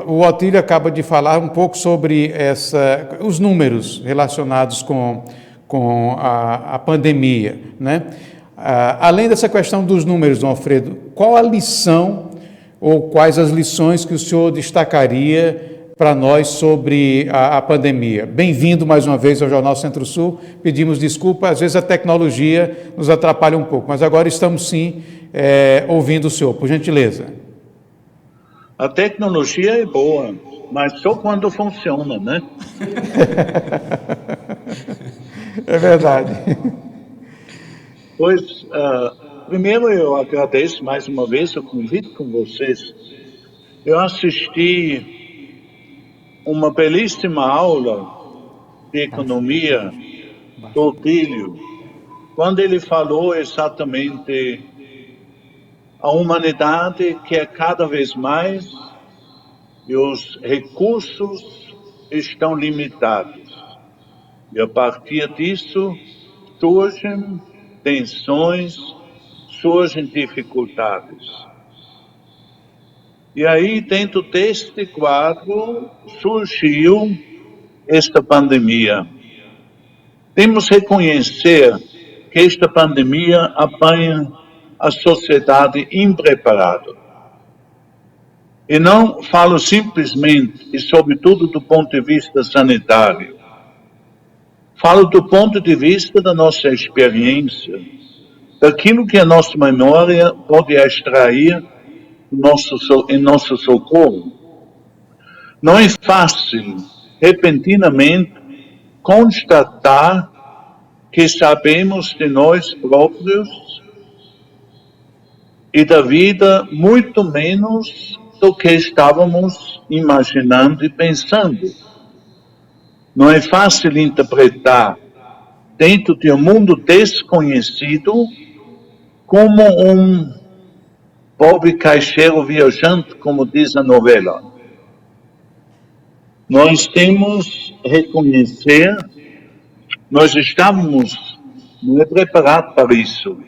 O Otílio acaba de falar um pouco sobre os números relacionados com a pandemia, né? Além dessa questão dos números, Dom Alfredo, qual a lição ou quais as lições que o senhor destacaria para nós sobre a pandemia? Bem-vindo mais uma vez ao Jornal Centro-Sul. Pedimos desculpa, às vezes a tecnologia nos atrapalha um pouco, mas agora estamos sim ouvindo o senhor, por gentileza. A tecnologia é boa, mas só quando funciona, né? É verdade. Pois, primeiro eu agradeço mais uma vez o convite com vocês. Eu assisti uma belíssima aula de economia do Otílio, quando ele falou exatamente a humanidade quer cada vez mais e os recursos estão limitados. E a partir disso surgem tensões, surgem dificuldades. E aí, dentro deste quadro, surgiu esta pandemia. Temos que reconhecer que esta pandemia apanha a sociedade impreparada. E não falo simplesmente e sobretudo do ponto de vista sanitário. Falo do ponto de vista da nossa experiência, daquilo que a nossa memória pode extrair em nosso socorro. Não é fácil, repentinamente, constatar que sabemos de nós próprios e da vida muito menos do que estávamos imaginando e pensando. Não é fácil interpretar, dentro de um mundo desconhecido, como um pobre caixeiro viajante, como diz a novela. Nós temos que reconhecer, nós estávamos não é preparados para isso.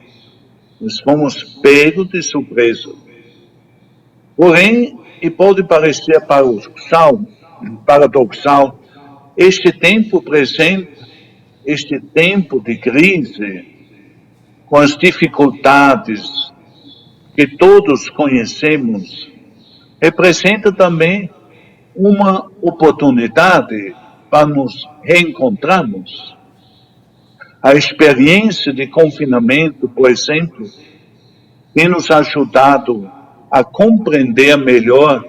Nós fomos pegos de surpresa. Porém, e pode parecer paradoxal, este tempo presente, este tempo de crise, com as dificuldades que todos conhecemos, representa também uma oportunidade para nos reencontrarmos. A experiência de confinamento, por exemplo, tem nos ajudado a compreender melhor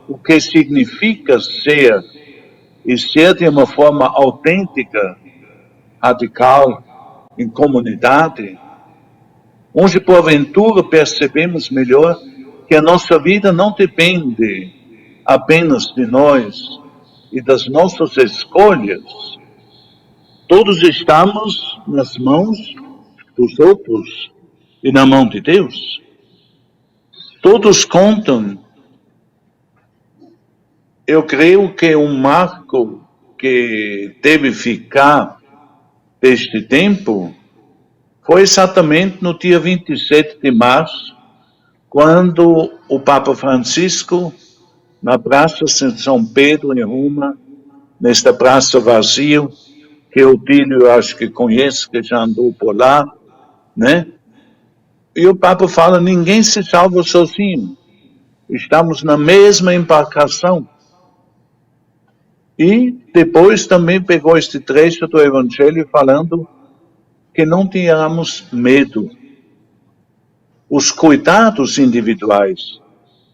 o que significa ser, e ser de uma forma autêntica, radical, em comunidade, onde porventura percebemos melhor que a nossa vida não depende apenas de nós e das nossas escolhas. Todos estamos nas mãos dos outros e na mão de Deus. Todos contam. Eu creio que um marco que deve ficar deste tempo foi exatamente no dia 27 de março, quando o Papa Francisco, na Praça São Pedro, em Roma, nesta praça vazia, que o Otílio acho que conhece, que já andou por lá, né? E o Papa fala, ninguém se salva sozinho. Estamos na mesma embarcação. E depois também pegou este trecho do Evangelho falando que não tenhamos medo. Os cuidados individuais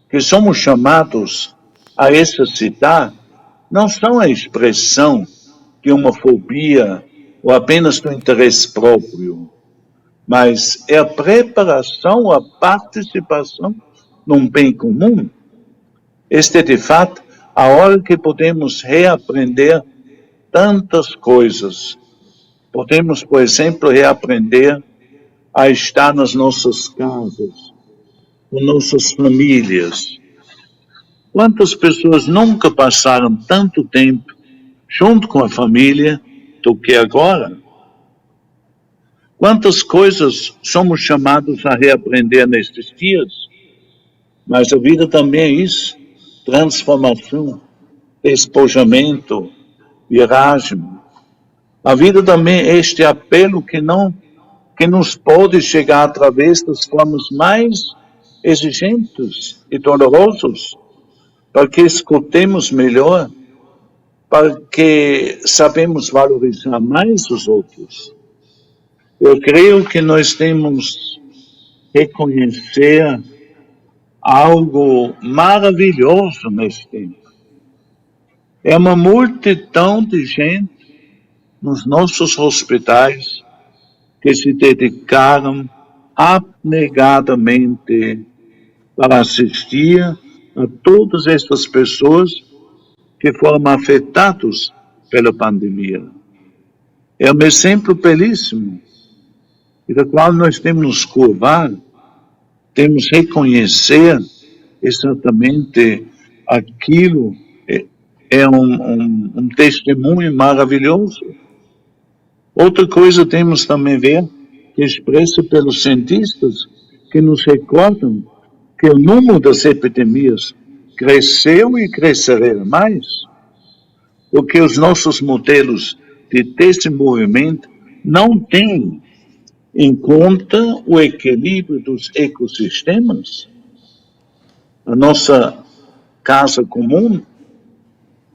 que somos chamados a exercitar não são a expressão de uma fobia ou apenas do interesse próprio, mas é a preparação, a participação num bem comum. Este é, de fato, a hora que podemos reaprender tantas coisas. Podemos, por exemplo, reaprender a estar nas nossas casas, com nossas famílias. Quantas pessoas nunca passaram tanto tempo junto com a família do que agora? Quantas coisas somos chamados a reaprender nestes dias? Mas a vida também é isso. transformação, despojamento, viragem. A vida também é este apelo que nos pode chegar através das formas mais exigentes e dolorosas, para que escutemos melhor, para que sabemos valorizar mais os outros. Eu creio que nós temos que reconhecer algo maravilhoso nesse tempo. É uma multidão de gente nos nossos hospitais que se dedicaram abnegadamente para assistir a todas essas pessoas que foram afetadas pela pandemia. É um exemplo belíssimo, e da qual nós temos que nos curvar, temos que reconhecer exatamente aquilo. É um testemunho maravilhoso. Outra coisa temos também a ver, que é expressa pelos cientistas, que nos recordam que o número das epidemias cresceu e crescerá mais, porque os nossos modelos de desenvolvimento não têm em conta o equilíbrio dos ecossistemas. A nossa casa comum,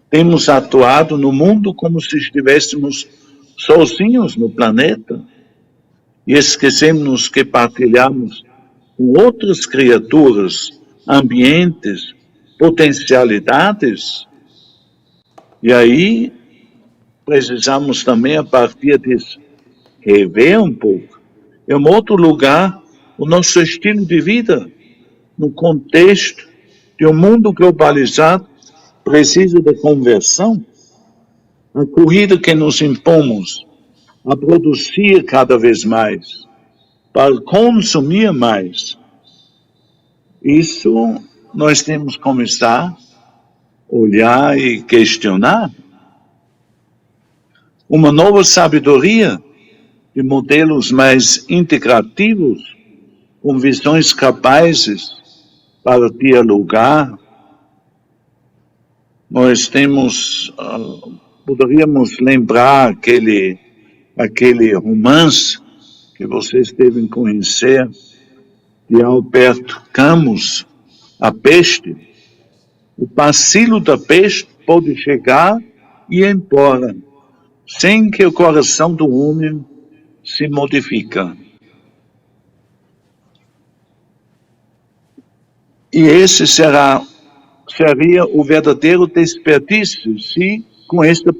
temos atuado no mundo como se estivéssemos sozinhos no planeta e esquecemos que partilhamos com outras criaturas, ambientes, potencialidades. E aí precisamos também, a partir disso, rever um pouco. Em um outro lugar, o nosso estilo de vida, no contexto de um mundo globalizado, precisa de conversão. A corrida que nos impomos a produzir cada vez mais, para consumir mais, isso nós temos que começar a olhar e questionar. Uma nova sabedoria de modelos mais integrativos, com visões capazes para dialogar. Nós temos, poderíamos lembrar aquele romance que vocês devem conhecer, de Alberto Camus, A Peste. O bacilo da peste pode chegar e ir embora, sem que o coração do homem se modifique. E esse seria o verdadeiro desperdício se, com esta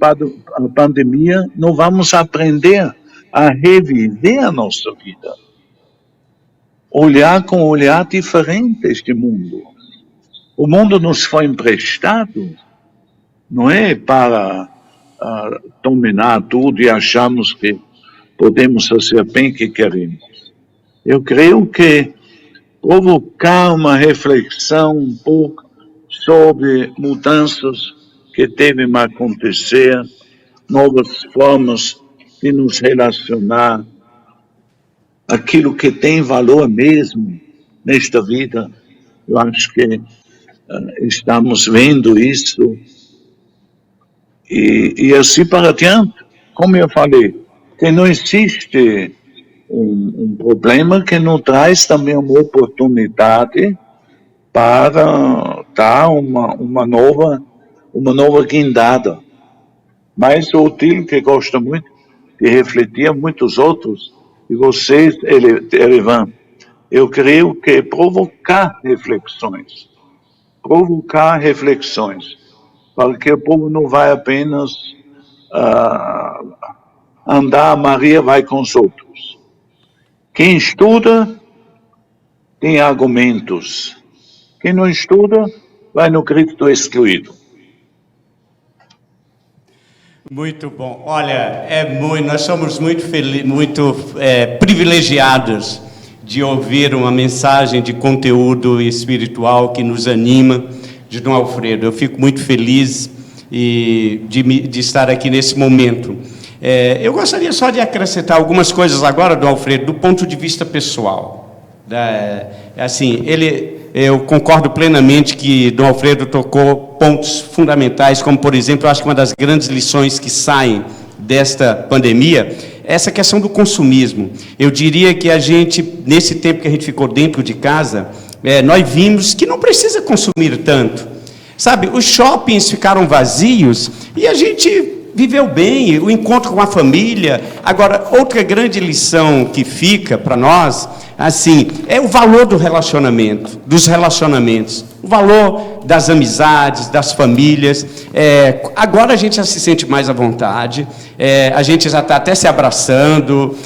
pandemia, não vamos aprender a reviver a nossa vida. Olhar com um olhar diferente este mundo. O mundo nos foi emprestado, não é para dominar tudo e acharmos que podemos fazer bem o que queremos. Eu creio que provocar uma reflexão um pouco sobre mudanças que devem acontecer, novas formas de nos relacionar, aquilo que tem valor mesmo nesta vida. Eu acho que estamos vendo isso e assim para adiante. Como eu falei, que não existe um problema que não traz também uma oportunidade para dar uma nova guindada. Mas o Otílio, que gosta muito de refletir, muitos outros, e vocês, Erivan, eu creio que provocar reflexões, para que o povo não vai apenas andar, Maria vai com os outros. Quem estuda tem argumentos. Quem não estuda vai no grito do excluído. Muito bom. Olha, nós somos muito privilegiados de ouvir uma mensagem de conteúdo espiritual que nos anima, de Dom Alfredo. Eu fico muito feliz de estar aqui nesse momento. Eu gostaria só de acrescentar algumas coisas agora, Dom Alfredo, do ponto de vista pessoal. Assim, ele eu concordo plenamente que Dom Alfredo tocou pontos fundamentais, como, por exemplo, eu acho que uma das grandes lições que saem desta pandemia é essa questão do consumismo. Eu diria que a gente, nesse tempo que a gente ficou dentro de casa, nós vimos que não precisa consumir tanto. Sabe, os shoppings ficaram vazios e a gente viveu bem, o encontro com a família. Agora, outra grande lição que fica para nós, assim, é o valor do relacionamento, dos relacionamentos, o valor das amizades, das famílias. Agora a gente já se sente mais à vontade, a gente já está até se abraçando.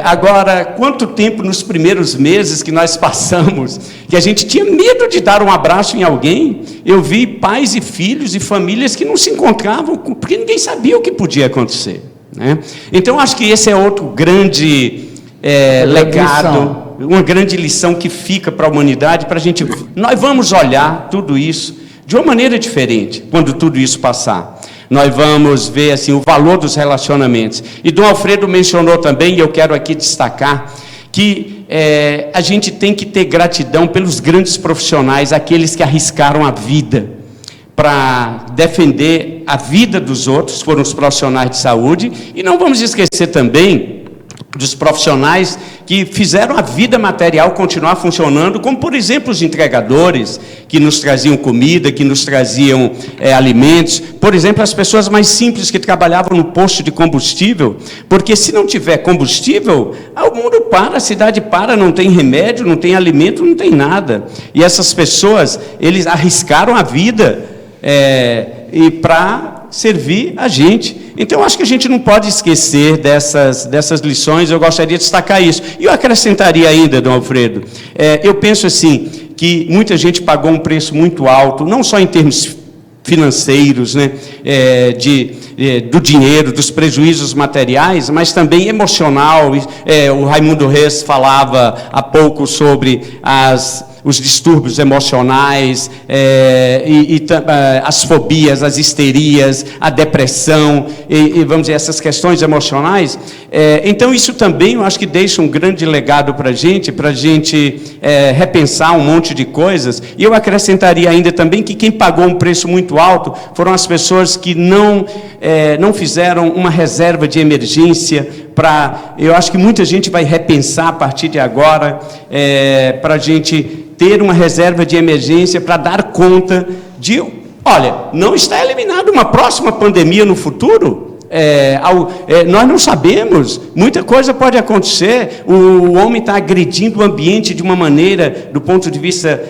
Agora, quanto tempo nos primeiros meses que nós passamos, que a gente tinha medo de dar um abraço em alguém. Eu vi pais e filhos e famílias que não se encontravam, porque ninguém sabia o que podia acontecer, né? Então, acho que esse é outro grande legado, uma grande lição que fica para a humanidade, para a gente. Nós vamos olhar tudo isso de uma maneira diferente quando tudo isso passar. Nós vamos ver assim, o valor dos relacionamentos. E Dom Alfredo mencionou também, e eu quero aqui destacar, que a gente tem que ter gratidão pelos grandes profissionais, aqueles que arriscaram a vida para defender a vida dos outros, foram os profissionais de saúde. E não vamos esquecer também dos profissionais que fizeram a vida material continuar funcionando, como, por exemplo, os entregadores, que nos traziam comida, que nos traziam alimentos. Por exemplo, as pessoas mais simples que trabalhavam no posto de combustível, porque se não tiver combustível, o mundo para, a cidade para, não tem remédio, não tem alimento, não tem nada. E essas pessoas, eles arriscaram a vida e para servir a gente. Então, acho que a gente não pode esquecer dessas lições. Eu gostaria de destacar isso. E eu acrescentaria ainda, Dom Alfredo, eu penso assim, que muita gente pagou um preço muito alto, não só em termos financeiros, né, do dinheiro, dos prejuízos materiais, mas também emocional. O Raimundo Reis falava há pouco sobre os distúrbios emocionais, as fobias, as histerias, a depressão, vamos dizer, essas questões emocionais. Então, isso também, eu acho que deixa um grande legado para a gente repensar um monte de coisas. E eu acrescentaria ainda também que quem pagou um preço muito alto foram as pessoas que não fizeram uma reserva de emergência. Eu acho que muita gente vai repensar a partir de agora, para a gente ter uma reserva de emergência para dar conta de, olha, não está eliminado uma próxima pandemia no futuro. Nós não sabemos, muita coisa pode acontecer. O homem está agredindo o ambiente de uma maneira, do ponto de vista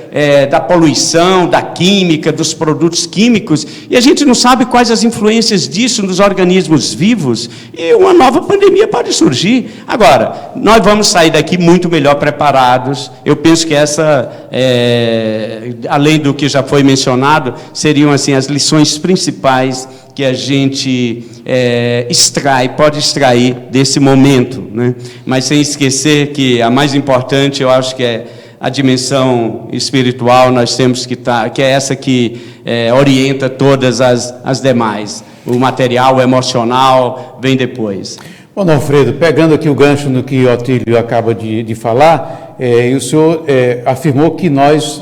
da poluição, da química, dos produtos químicos, e a gente não sabe quais as influências disso nos organismos vivos, e uma nova pandemia pode surgir. Agora, nós vamos sair daqui muito melhor preparados. Eu penso que além do que já foi mencionado, seriam assim as lições principais que a gente pode extrair desse momento, né? Mas sem esquecer que a mais importante, eu acho que é a dimensão espiritual. Nós temos que é essa que orienta todas as demais. O material, o emocional, vem depois. Bom, Alfredo, pegando aqui o gancho no que o Otílio acaba de falar, e o senhor afirmou que nós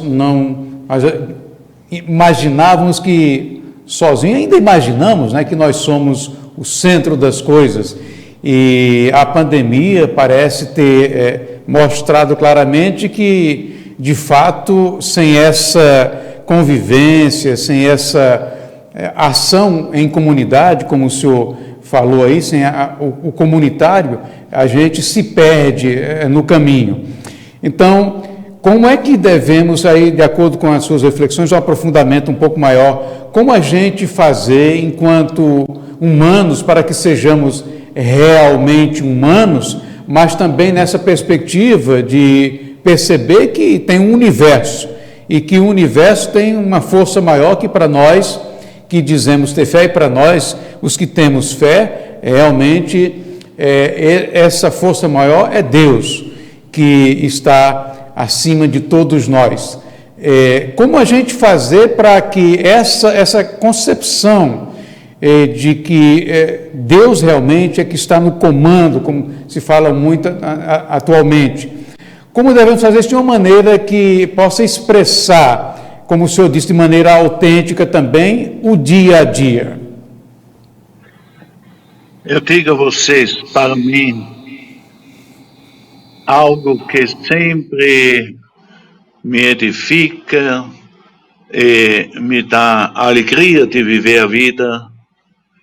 imaginávamos que sozinho, ainda imaginamos, né, que nós somos o centro das coisas, e a pandemia parece ter mostrado claramente que, de fato, sem essa convivência, sem essa ação em comunidade, como o senhor falou aí, sem o comunitário, a gente se perde no caminho. Então, como é que devemos, aí, de acordo com as suas reflexões, um aprofundamento um pouco maior, como a gente fazer, enquanto humanos, para que sejamos realmente humanos, mas também nessa perspectiva de perceber que tem um universo, e que o universo tem uma força maior que para nós, que dizemos ter fé, e para nós, os que temos fé, realmente, essa força maior é Deus, que está acima de todos nós. Como a gente fazer para que essa concepção de que Deus realmente é que está no comando, como se fala muito atualmente, como devemos fazer isso de uma maneira que possa expressar, como o senhor disse, de maneira autêntica também, o dia a dia? Eu digo a vocês, para mim, algo que sempre me edifica e me dá alegria de viver a vida,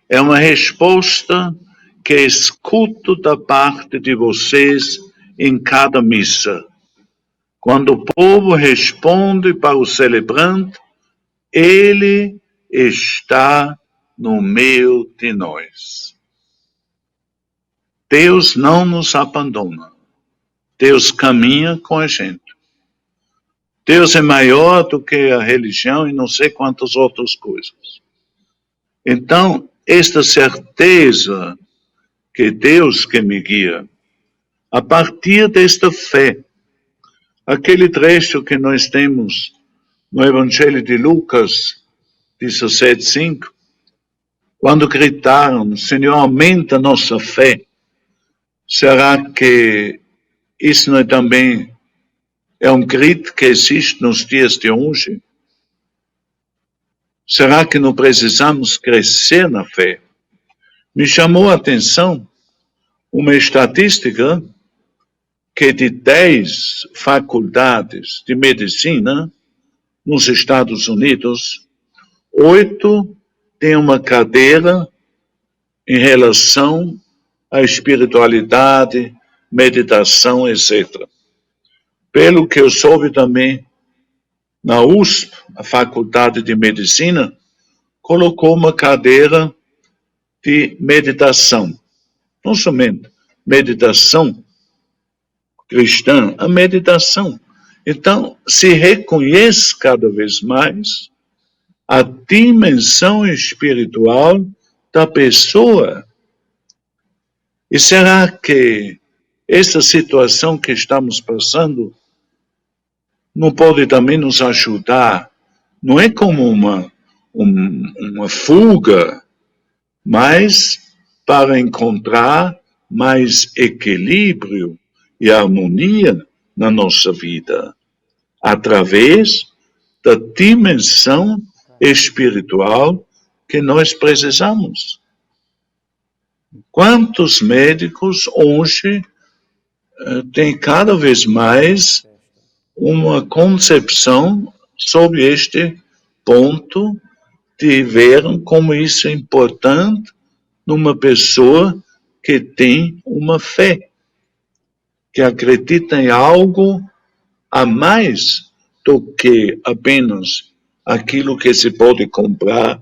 é uma resposta que escuto da parte de vocês em cada missa. Quando o povo responde para o celebrante, ele está no meio de nós. Deus não nos abandona. Deus caminha com a gente. Deus é maior do que a religião e não sei quantas outras coisas. Então, esta certeza que Deus que me guia, a partir desta fé, aquele trecho que nós temos no Evangelho de Lucas 17:5, quando gritaram, Senhor, aumenta nossa fé, será que isso não é também um grito que existe nos dias de hoje? Será que não precisamos crescer na fé? Me chamou a atenção uma estatística que de 10 faculdades de medicina nos Estados Unidos, 8 têm uma cadeira em relação à espiritualidade, meditação, etc. Pelo que eu soube também, na USP, a Faculdade de Medicina, colocou uma cadeira de meditação. Não somente meditação cristã, a meditação. Então, se reconhece cada vez mais a dimensão espiritual da pessoa. E será que essa situação que estamos passando não pode também nos ajudar? Não é como uma fuga, mas para encontrar mais equilíbrio e harmonia na nossa vida, através da dimensão espiritual que nós precisamos. Quantos médicos hoje têm cada vez mais uma concepção sobre este ponto de ver como isso é importante numa pessoa que tem uma fé, que acredita em algo a mais do que apenas aquilo que se pode comprar,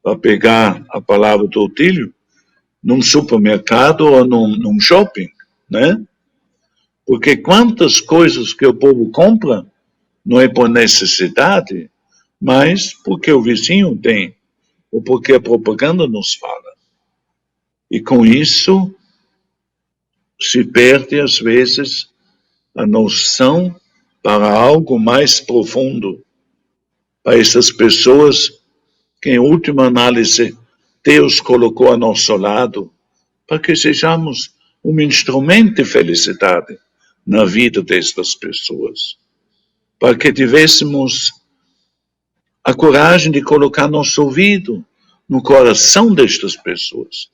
para pegar a palavra do Otílio, num supermercado ou num shopping, né? Porque quantas coisas que o povo compra não é por necessidade, mas porque o vizinho tem, ou porque a propaganda nos fala. E com isso se perde, às vezes, a noção para algo mais profundo, para essas pessoas que, em última análise, Deus colocou a nosso lado, para que sejamos um instrumento de felicidade na vida destas pessoas, para que tivéssemos a coragem de colocar nosso ouvido no coração destas pessoas.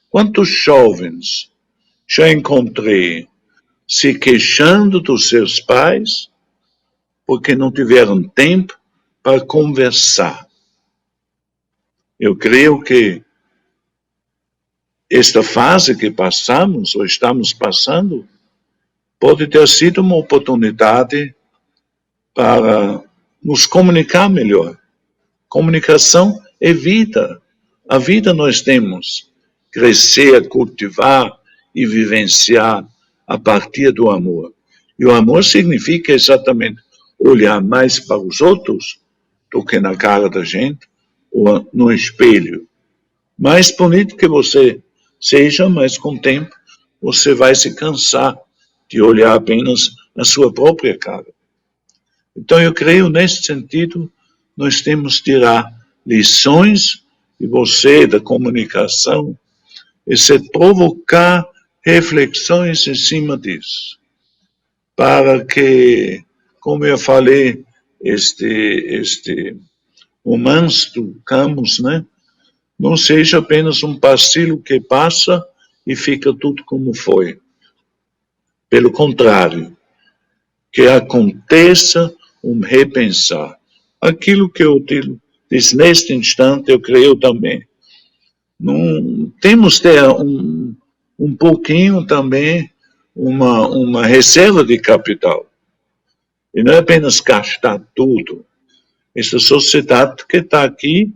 Quantos jovens já encontrei se queixando dos seus pais porque não tiveram tempo para conversar? Eu creio que esta fase que passamos, ou estamos passando, pode ter sido uma oportunidade para nos comunicar melhor. Comunicação é vida. A vida nós temos crescer, cultivar e vivenciar a partir do amor. E o amor significa exatamente olhar mais para os outros do que na cara da gente ou no espelho. Mais bonito que você seja, mas com o tempo você vai se cansar de olhar apenas a sua própria cara. Então eu creio, nesse sentido, nós temos que tirar lições de você, da comunicação, e se provocar reflexões em cima disso, para que, como eu falei, o manso Camus, né, não seja apenas um pastilho que passa e fica tudo como foi. Pelo contrário, que aconteça um repensar. Aquilo que eu disse neste instante, eu creio também. Não, temos que ter um pouquinho também, uma reserva de capital. E não é apenas gastar tudo. Essa sociedade que está aqui,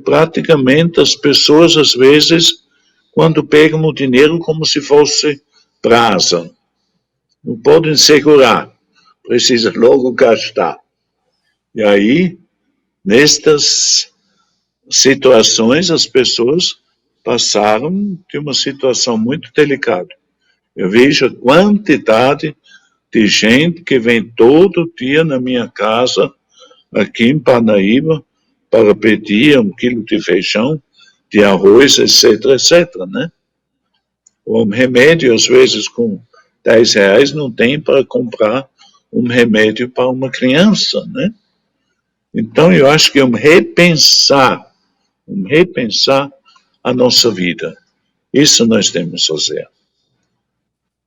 praticamente as pessoas, às vezes, quando pegam o dinheiro como se fosse brasa. Não podem segurar, precisa logo gastar. E aí, nestas situações, as pessoas passaram de uma situação muito delicada. Eu vejo a quantidade de gente que vem todo dia na minha casa, aqui em Parnaíba, para pedir 1 quilo de feijão, de arroz, etc, etc, né? Um remédio, às vezes, com R$10 não tem para comprar um remédio para uma criança, né? Então, eu acho que é repensar a nossa vida. Isso nós temos que fazer.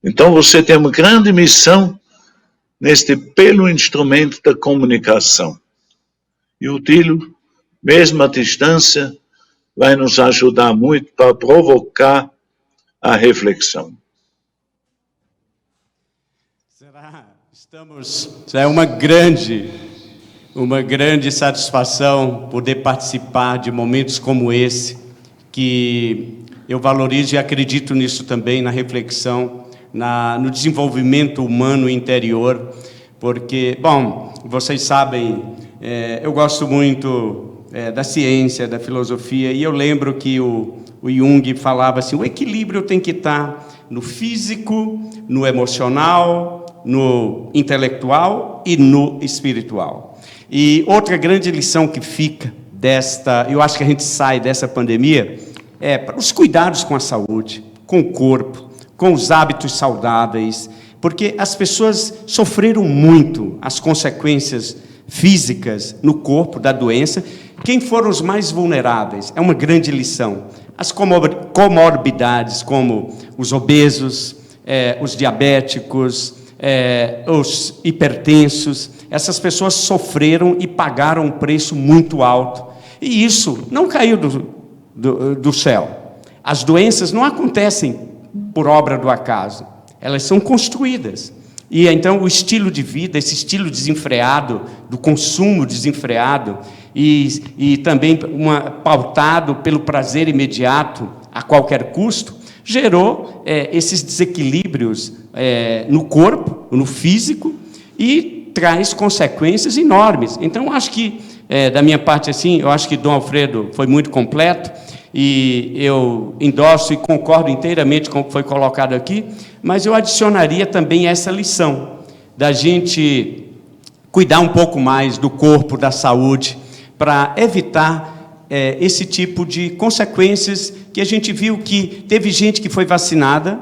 Então, você tem uma grande missão pelo instrumento da comunicação. E o Tilo, mesmo à distância, vai nos ajudar muito para provocar a reflexão. É uma grande satisfação poder participar de momentos como esse, que eu valorizo e acredito nisso também, na reflexão, no desenvolvimento humano interior, porque, bom, vocês sabem, eu gosto muito da ciência, da filosofia, e eu lembro que o Jung falava assim, o equilíbrio tem que estar no físico, no emocional, no intelectual e no espiritual. E outra grande lição que fica eu acho que a gente sai dessa pandemia, para os cuidados com a saúde, com o corpo, com os hábitos saudáveis, porque as pessoas sofreram muito as consequências físicas no corpo da doença. Quem foram os mais vulneráveis? É uma grande lição. As comorbidades, como os obesos, os diabéticos, os hipertensos, essas pessoas sofreram e pagaram um preço muito alto. E isso não caiu do céu. As doenças não acontecem por obra do acaso, elas são construídas. E então o estilo de vida, esse estilo desenfreado, do consumo desenfreado, e também pautado pelo prazer imediato a qualquer custo, gerou esses desequilíbrios no corpo, no físico, e traz consequências enormes. Então, acho que, da minha parte, assim, eu acho que Dom Alfredo foi muito completo, e eu endosso e concordo inteiramente com o que foi colocado aqui, mas eu adicionaria também essa lição, da gente cuidar um pouco mais do corpo, da saúde, para evitar esse tipo de consequências que a gente viu que teve gente que foi vacinada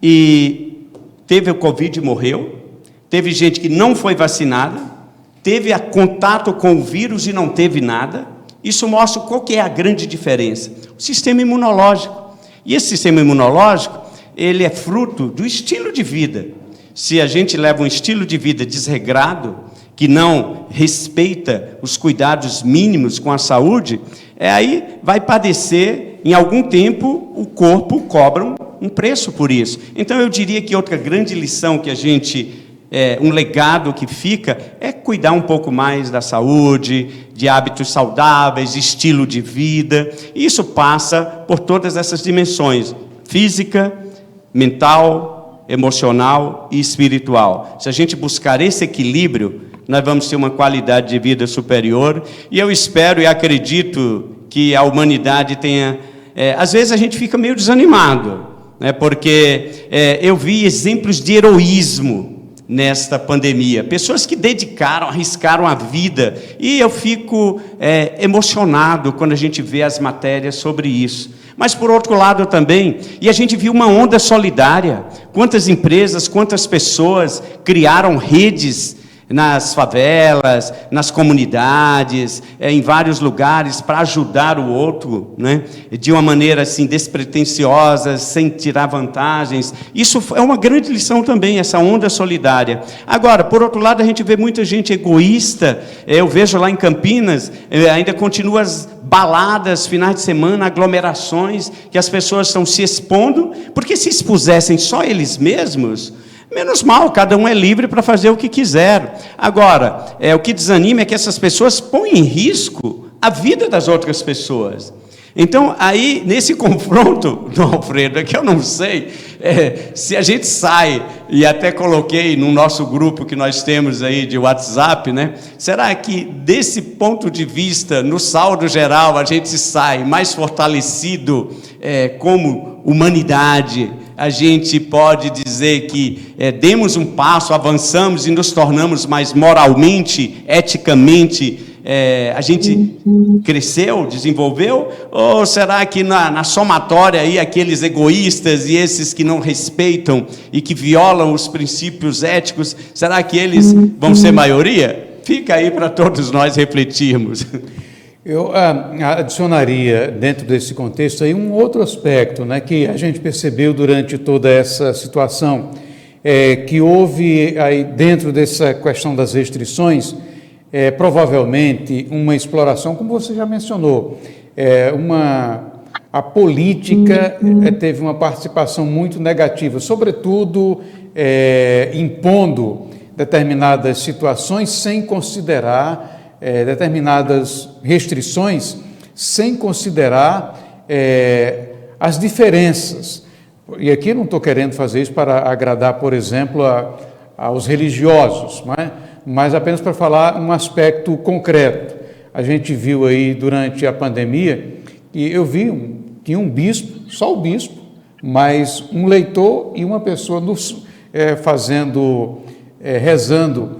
e teve o Covid e morreu, teve gente que não foi vacinada, teve contato com o vírus e não teve nada. Isso mostra qual que é a grande diferença. O sistema imunológico. E esse sistema imunológico, ele é fruto do estilo de vida. Se a gente leva um estilo de vida desregrado, que não respeita os cuidados mínimos com a saúde, aí vai padecer, em algum tempo, o corpo cobra um preço por isso. Então, eu diria que outra grande lição que a gente, um legado que fica, é cuidar um pouco mais da saúde, de hábitos saudáveis, estilo de vida. E isso passa por todas essas dimensões, física, mental, emocional e espiritual. Se a gente buscar esse equilíbrio, nós vamos ter uma qualidade de vida superior, e eu espero e acredito que a humanidade tenha... às vezes a gente fica meio desanimado, né, porque eu vi exemplos de heroísmo nesta pandemia, pessoas que dedicaram, arriscaram a vida, e eu fico emocionado quando a gente vê as matérias sobre isso. Mas, por outro lado também, e a gente viu uma onda solidária, quantas empresas, quantas pessoas criaram redes nas favelas, nas comunidades, em vários lugares, para ajudar o outro, né? De uma maneira assim, despretensiosa, sem tirar vantagens. Isso é uma grande lição também, essa onda solidária. Agora, por outro lado, a gente vê muita gente egoísta. Eu vejo lá em Campinas, ainda continua as baladas, finais de semana, aglomerações, que as pessoas estão se expondo, porque se expusessem só eles mesmos, menos mal, cada um é livre para fazer o que quiser. Agora, o que desanima é que essas pessoas põem em risco a vida das outras pessoas. Então, aí, nesse confronto, Dom Alfredo, é que eu não sei se a gente sai, e até coloquei no nosso grupo que nós temos aí de WhatsApp, né? Será que, desse ponto de vista, no saldo geral, a gente sai mais fortalecido como humanidade? A gente pode dizer que demos um passo, avançamos e nos tornamos mais moralmente, eticamente, a gente cresceu, desenvolveu? Ou será que na somatória aí, aqueles egoístas e esses que não respeitam e que violam os princípios éticos, será que eles vão ser maioria? Fica aí para todos nós refletirmos. Eu adicionaria, dentro desse contexto, aí um outro aspecto, né, que a gente percebeu durante toda essa situação, que houve aí dentro dessa questão das restrições, provavelmente uma exploração, como você já mencionou, a política teve uma participação muito negativa, sobretudo impondo determinadas situações sem considerar determinadas restrições, sem considerar as diferenças. E aqui não estou querendo fazer isso para agradar, por exemplo, aos religiosos, não é? Mas apenas para falar um aspecto concreto. A gente viu aí durante a pandemia, e eu vi, tinha um bispo, só o bispo, mas um leitor e uma pessoa rezando,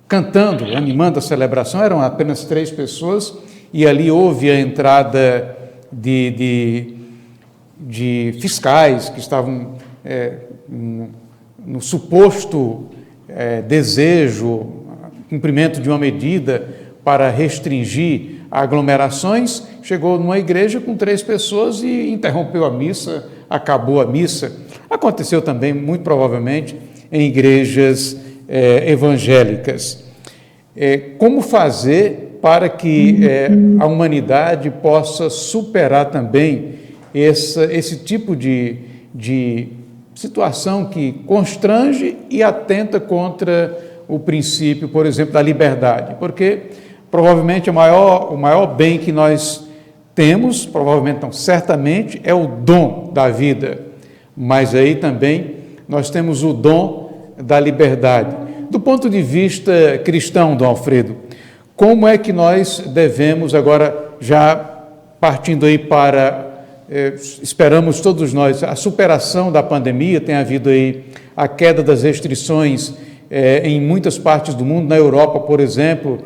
cantando, animando a celebração. Eram apenas 3 pessoas, e ali houve a entrada de fiscais que estavam no suposto desejo, cumprimento de uma medida para restringir aglomerações. Chegou numa igreja com 3 pessoas e interrompeu a missa, acabou a missa. Aconteceu também, muito provavelmente, em igrejas evangélicas. Como fazer para que a humanidade possa superar também esse tipo de situação que constrange e atenta contra o princípio, por exemplo, da liberdade? Porque provavelmente o maior bem que nós temos, provavelmente não, certamente, é o dom da vida, mas aí também nós temos o dom da liberdade. Do ponto de vista cristão, Dom Alfredo, como é que nós devemos, agora já partindo aí para, esperamos todos nós, a superação da pandemia, tem havido aí a queda das restrições em muitas partes do mundo, na Europa, por exemplo,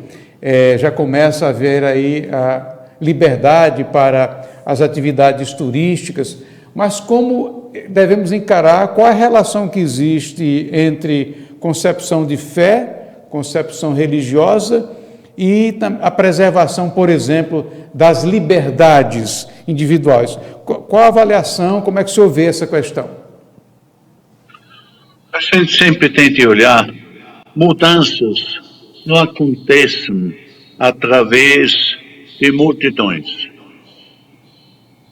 já começa a haver aí a liberdade para as atividades turísticas, mas como devemos encarar, qual a relação que existe entre concepção de fé, concepção religiosa e a preservação, por exemplo, das liberdades individuais? Qual a avaliação, como é que o senhor vê essa questão? A gente sempre tem que olhar, mudanças não acontecem através de multidões.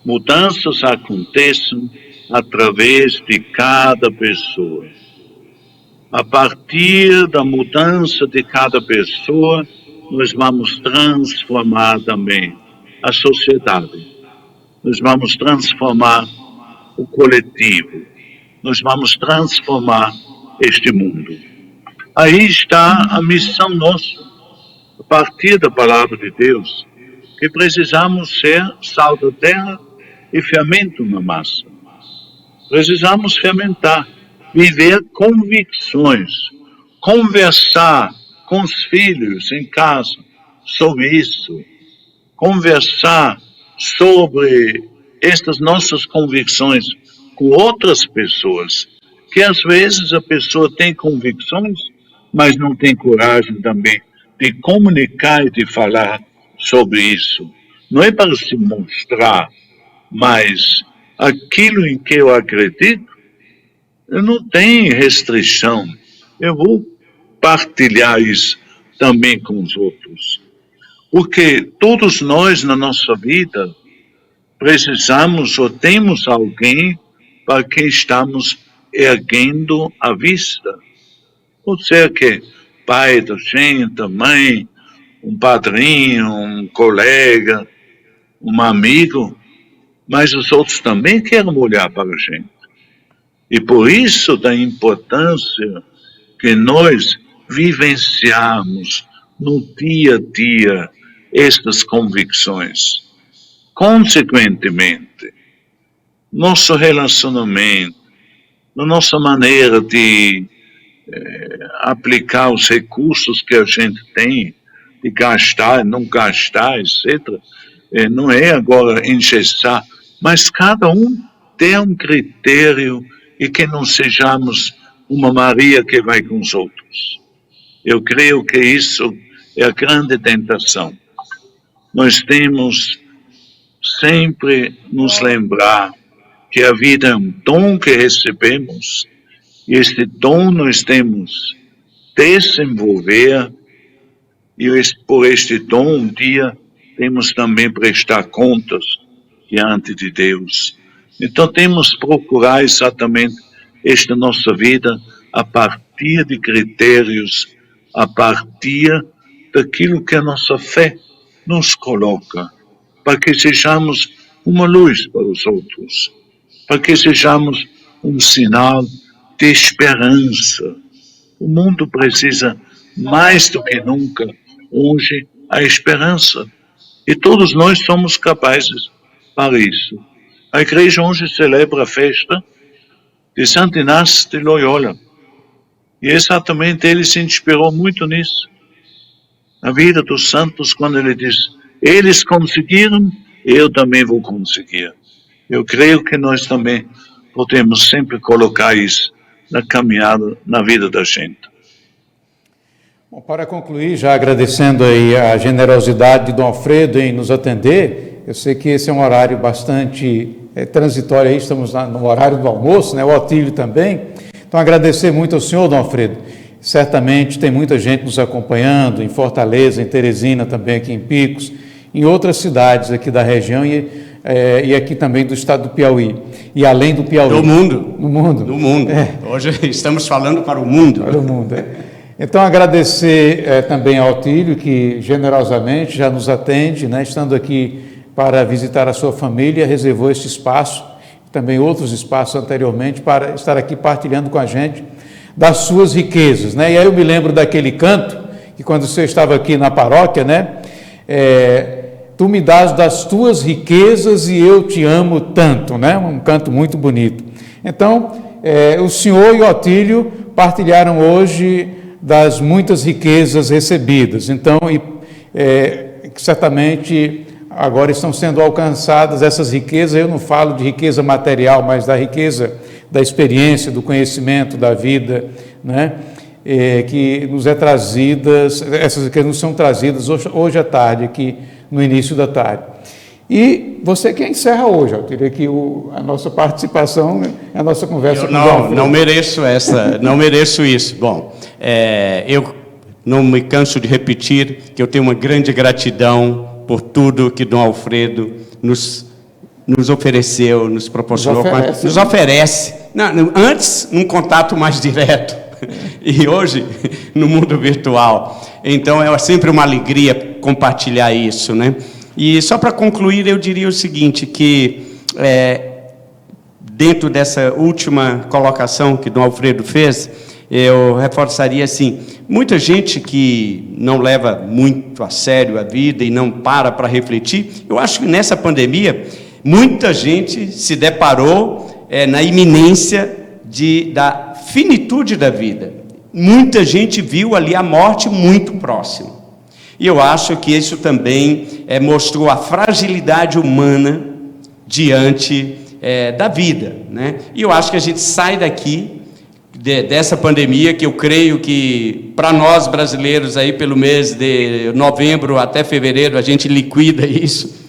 Mudanças acontecem através de cada pessoa. A partir da mudança de cada pessoa, nós vamos transformar também a sociedade. Nós vamos transformar o coletivo. Nós vamos transformar este mundo. Aí está a missão nossa, a partir da palavra de Deus, que precisamos ser sal da terra e fermento na massa. Precisamos fermentar. viver convicções, conversar com os filhos em casa sobre isso, conversar sobre estas nossas convicções com outras pessoas, que às vezes a pessoa tem convicções, mas não tem coragem também de comunicar e de falar sobre isso. Não é para se mostrar, mas aquilo em que eu acredito, eu não tenho restrição. Eu vou partilhar isso também com os outros. Porque todos nós, na nossa vida, precisamos ou temos alguém para quem estamos erguendo a vista. Pode ser que pai da gente, mãe, um padrinho, um colega, um amigo, mas os outros também querem olhar para a gente. E por isso da importância que nós vivenciarmos no dia a dia estas convicções. Consequentemente, nosso relacionamento, na nossa maneira de aplicar os recursos que a gente tem, de gastar, não gastar, etc., não é agora engessar, mas cada um tem um critério e que não sejamos uma Maria que vai com os outros. Eu creio que isso é a grande tentação. Nós temos sempre nos lembrar que a vida é um dom que recebemos e este dom nós temos desenvolver e por este dom um dia temos também prestar contas diante de Deus. Então temos que procurar exatamente esta nossa vida a partir de critérios, a partir daquilo que a nossa fé nos coloca, para que sejamos uma luz para os outros, para que sejamos um sinal de esperança. O mundo precisa, mais do que nunca, hoje, a esperança. E todos nós somos capazes para isso. A igreja hoje celebra a festa de Santo Inácio de Loyola. E exatamente ele se inspirou muito nisso. Na vida dos santos, quando ele diz, eles conseguiram, eu também vou conseguir. Eu creio que nós também podemos sempre colocar isso na caminhada, na vida da gente. Bom, para concluir, já agradecendo aí a generosidade de Dom Alfredo em nos atender, eu sei que esse é um horário bastante transitório aí, estamos no horário do almoço, né? O Otílio também. Então, agradecer muito ao senhor, Dom Alfredo. Certamente tem muita gente nos acompanhando, em Fortaleza, em Teresina, também aqui em Picos, em outras cidades aqui da região e aqui também do estado do Piauí. E além do Piauí. Do mundo. No mundo. Do mundo. Hoje estamos falando para o mundo. Para o mundo, Então, agradecer também ao Otílio, que generosamente já nos atende, né, estando aqui para visitar a sua família, reservou este espaço, também outros espaços anteriormente, para estar aqui partilhando com a gente das suas riquezas, né? E aí eu me lembro daquele canto, que quando você estava aqui na paróquia, né? Tu me dás das tuas riquezas e eu te amo tanto, né? Um canto muito bonito. Então, o senhor e o Otílio partilharam hoje das muitas riquezas recebidas. Então, certamente agora estão sendo alcançadas essas riquezas. Eu não falo de riqueza material, mas da riqueza da experiência, do conhecimento, da vida, né? Que nos é trazidas, essas riquezas nos são trazidas hoje à tarde, aqui no início da tarde. E você que encerra hoje, eu diria que a nossa participação, a nossa conversa com o Dom Alfredo. Não mereço não mereço isso. Bom, eu não me canso de repetir que eu tenho uma grande gratidão por tudo que Dom Alfredo nos ofereceu, nos proporcionou, nos oferece. Antes, num contato mais direto, e hoje, no mundo virtual. Então, é sempre uma alegria compartilhar isso, né? E só para concluir, eu diria o seguinte, que dentro dessa última colocação que Dom Alfredo fez, eu reforçaria assim, muita gente que não leva muito a sério a vida e não para refletir, eu acho que nessa pandemia, muita gente se deparou na iminência da finitude da vida. Muita gente viu ali a morte muito próxima. E eu acho que isso também mostrou a fragilidade humana diante da vida, né? E eu acho que a gente sai daqui, dessa pandemia, que eu creio que para nós brasileiros, aí pelo mês de novembro até fevereiro, a gente liquida isso.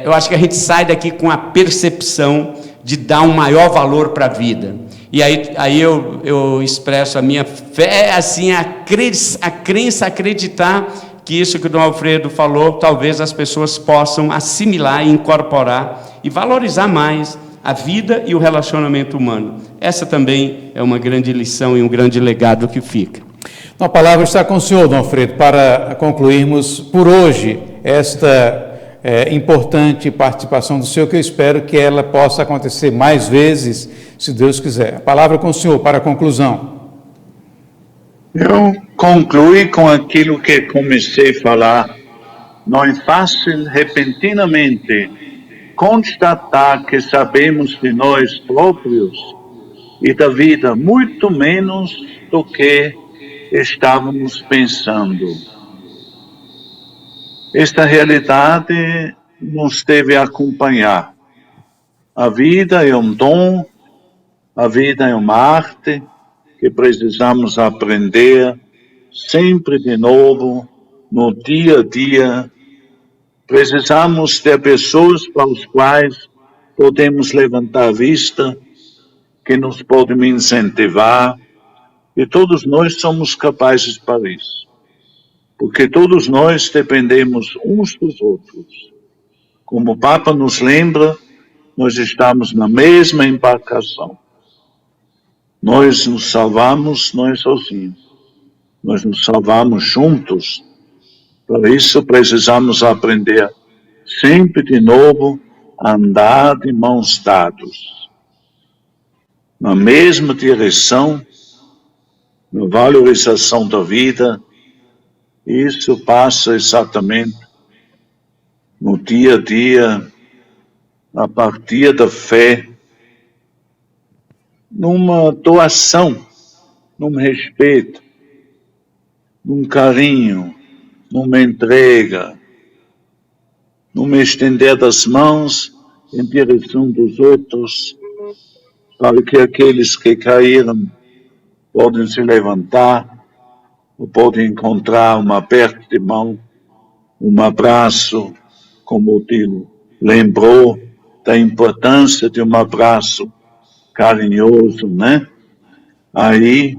Eu acho que a gente sai daqui com a percepção de dar um maior valor para a vida. E aí eu expresso a minha fé, assim, a crença, acreditar que isso que o Dom Alfredo falou, talvez as pessoas possam assimilar e incorporar e valorizar mais a vida e o relacionamento humano. Essa também é uma grande lição e um grande legado que fica. A palavra está com o senhor, Dom Alfredo, para concluirmos por hoje esta importante participação do senhor, que eu espero que ela possa acontecer mais vezes, se Deus quiser. A palavra com o senhor para a conclusão. Eu concluí com aquilo que comecei a falar. Não é fácil, repentinamente, constatar que sabemos de nós próprios e da vida muito menos do que estávamos pensando. Esta realidade nos deve acompanhar. A vida é um dom, a vida é uma arte que precisamos aprender sempre de novo, no dia a dia. Precisamos ter pessoas para as quais podemos levantar a vista, que nos podem incentivar, e todos nós somos capazes para isso. Porque todos nós dependemos uns dos outros. Como o Papa nos lembra, nós estamos na mesma embarcação. Nós nos salvamos, não é sozinhos. Nós nos salvamos juntos. Por isso precisamos aprender sempre de novo a andar de mãos dadas, na mesma direção, na valorização da vida. Isso passa exatamente no dia a dia, a partir da fé, numa doação, num respeito, num carinho, numa entrega, num estender das mãos em direção dos outros, para que aqueles que caíram podem se levantar, ou podem encontrar um aperto de mão, um abraço, como o Tilo lembrou da importância de um abraço carinhoso, né? Aí,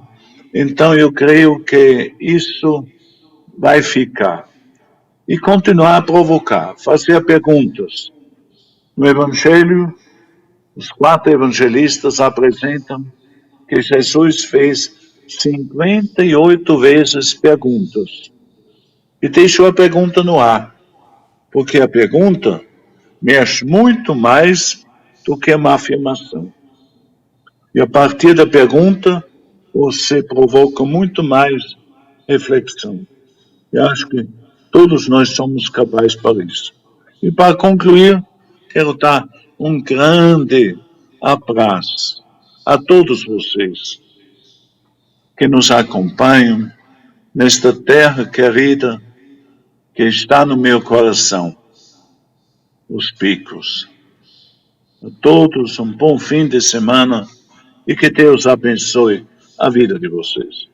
então eu creio que isso vai ficar. E continuar a provocar, fazer perguntas. No Evangelho, os 4 evangelistas apresentam que Jesus fez 58 vezes perguntas. E deixou a pergunta no ar. Porque a pergunta mexe muito mais do que uma afirmação. E a partir da pergunta, você provoca muito mais reflexão. Eu acho que todos nós somos capazes para isso. E para concluir, quero dar um grande abraço a todos vocês que nos acompanham nesta terra querida que está no meu coração, os Picos. A todos um bom fim de semana e que Deus abençoe a vida de vocês.